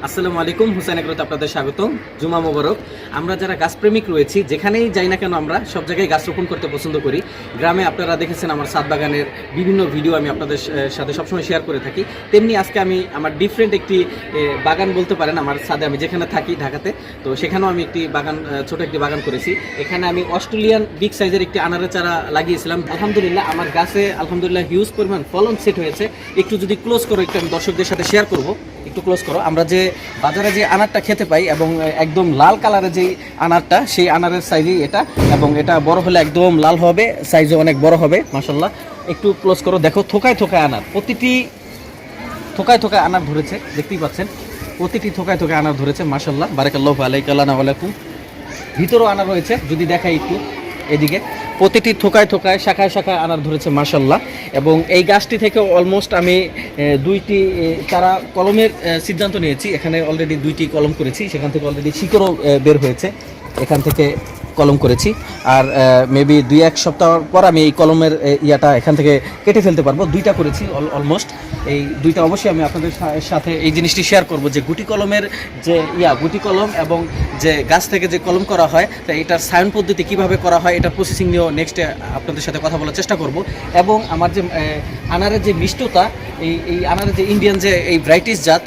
আসসালামু আলাইকুম, হুসাইন এগ্রোতে আপনাদের স্বাগতম। জুমা মোবারক। আমরা যারা গাছপ্রেমিক রয়েছি, যেখানেই যাই না কেন আমরা সব জায়গায় গাছ রোপণ করতে পছন্দ করি। গ্রামে আপনারা দেখেছেন আমার ছাদ বাগানের বিভিন্ন ভিডিও আমি আপনাদের সাথে সবসময় শেয়ার করে থাকি। তেমনি আজকে আমি আমার ডিফারেন্ট একটি বাগান বলতে পারেন, আমার ছাদে আমি যেখানে থাকি ঢাকাতে, তো সেখানেও আমি একটি বাগান, ছোট একটি বাগান করেছি। এখানে আমি অস্ট্রেলিয়ান বিগ সাইজের একটি আনারের চারা লাগিয়েছিলাম। আলহামদুলিল্লাহ আমার গাছে আলহামদুলিল্লাহ হিউজ পরিমাণ ফলন সেট হয়েছে। একটু যদি ক্লোজ করো, একটু আমি দর্শকদের সাথে শেয়ার করব, একটু ক্লোজ করো। আমরা যে বাজারে যে আনারটা খেতে পাই এবং একদম লাল কালারের যেই আনারটা, সেই আনারের সাইজই এটা, এবং এটা বড় হলে একদম লাল হবে, সাইজও অনেক বড় হবে মাশাআল্লাহ। একটু ক্লোজ করো, দেখো থোকায় থোকায় আনার, প্রতিটি থোকায় থোকায় আনার ধরেছে, দেখতেই পাচ্ছেন প্রতিটি থোকায় থোকায় আনার ধরেছে মাশাআল্লাহ। বারাকাল্লাহু আলাইকা ওয়ালাইকুম। ভিতরেও আনার রয়েছে, যদি দেখাই একটু এদিকে, প্রতিটি থোকায় থোকায় শাখায় শাখায় আনার ধরেছে মাশাআল্লাহ। এবং এই গাছটি থেকে অলমোস্ট আমি দুইটি চারা কলমের সিদ্ধান্ত নিয়েছি। এখানে অলরেডি দুইটি কলম করেছি, সেখান থেকে অলরেডি শিকড়ও বের হয়েছে, এখান থেকে কলম করেছি। আর মেবি 2-1 সপ্তাহ পর আমি এই কলমের ইয়াটা এখান থেকে কেটে ফেলতে পারবো। দুইটা করেছি অলমোস্ট, এই দুইটা অবশ্যই আমি আপনাদের সাথে এই জিনিসটি শেয়ার করব যে গুটি কলমের যে গুটি কলম এবং যে গাছ থেকে যে কলম করা হয়, তা এটার সায়ন পদ্ধতি কীভাবে করা হয়, এটার প্রসেসিং নিয়েও নেক্সটে আপনাদের সাথে কথা বলার চেষ্টা করব। এবং আমার যে আনারের যে মিষ্টতা, এই আনারের যে ইন্ডিয়ান যে এই ভ্যারাইটিস জাত,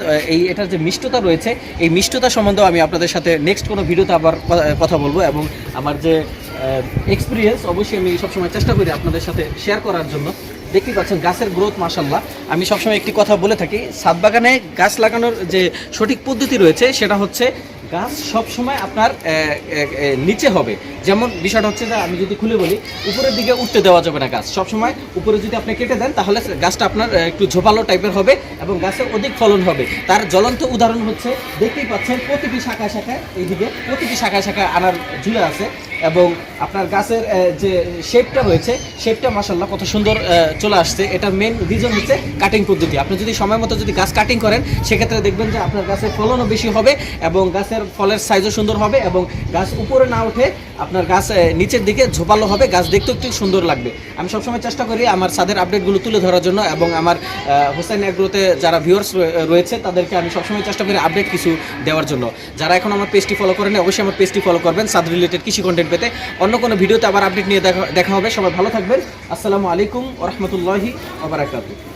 এটার যে মিষ্টতা রয়েছে, এই মিষ্টতা সম্বন্ধেও আমি আপনাদের সাথে নেক্সট কোনো ভিডিওতে আবার কথা বলবো। এবং আমার যে এক্সপিরিয়েন্স অবশ্যই আমি সবসময় চেষ্টা করি আপনাদের সাথে শেয়ার করার জন্য। দেখতেই পাচ্ছেন গাছের গ্রোথ মাশাআল্লাহ। আমি সবসময় একটি কথা বলে থাকি, ছাদ বাগানে গাছ লাগানোর যে সঠিক পদ্ধতি রয়েছে সেটা হচ্ছে গাছ সবসময় আপনার নিচে হবে। যেমন বিষয়টা হচ্ছে যে আমি যদি খুলে বলি, উপরের দিকে উঠতে দেওয়া যাবে না গাছ। সবসময় উপরে যদি আপনি কেটে দেন তাহলে গাছটা আপনার একটু ঝোপালো টাইপের হবে এবং গাছের অধিক ফলন হবে। তার জ্বলন্ত উদাহরণ হচ্ছে, দেখতেই পাচ্ছেন প্রতিটি শাখায় শাখায়, এইদিকে প্রতিটি শাখায় শাখায় আনার ঝুলে আছে। এবং আপনার গাছের যে শেপটা রয়েছে, শেপটা মাশাআল্লাহ কত সুন্দর চলে আসছে। এটার মেন রিজন হচ্ছে কাটিং পদ্ধতি। আপনি যদি সময় মতো যদি গাছ কাটিং করেন, সেক্ষেত্রে দেখবেন যে আপনার গাছের ফলনও বেশি হবে এবং গাছের ফলের সাইজও সুন্দর হবে এবং গাছ উপরে না উঠে আপনার গাছ নিচের দিকে ঝোপালো হবে, গাছ দেখতেও একটু সুন্দর লাগবে। আমি সবসময় চেষ্টা করি আমার ছাদের আপডেটগুলো তুলে ধরার জন্য এবং আমার হুসাইন এগ্রোতে যারা ভিউয়ার্স রয়েছে তাদেরকে আমি সবসময় চেষ্টা করি আপডেট কিছু দেওয়ার জন্য। যারা এখন আমার পেজটি ফলো করেন, অবশ্যই আমার পেজটি ফলো করবেন ছাদ রিলেটেড কৃষি কন্টেন্ট পেতে। অন্য কোনো ভিডিওতে আবার আপডেট নিয়ে দেখা হবে। সবাই ভালো থাকবেন। আসসালামু আলাইকুম ওয়া রাহমাতুল্লাহি ওয়া বারাকাতুহু।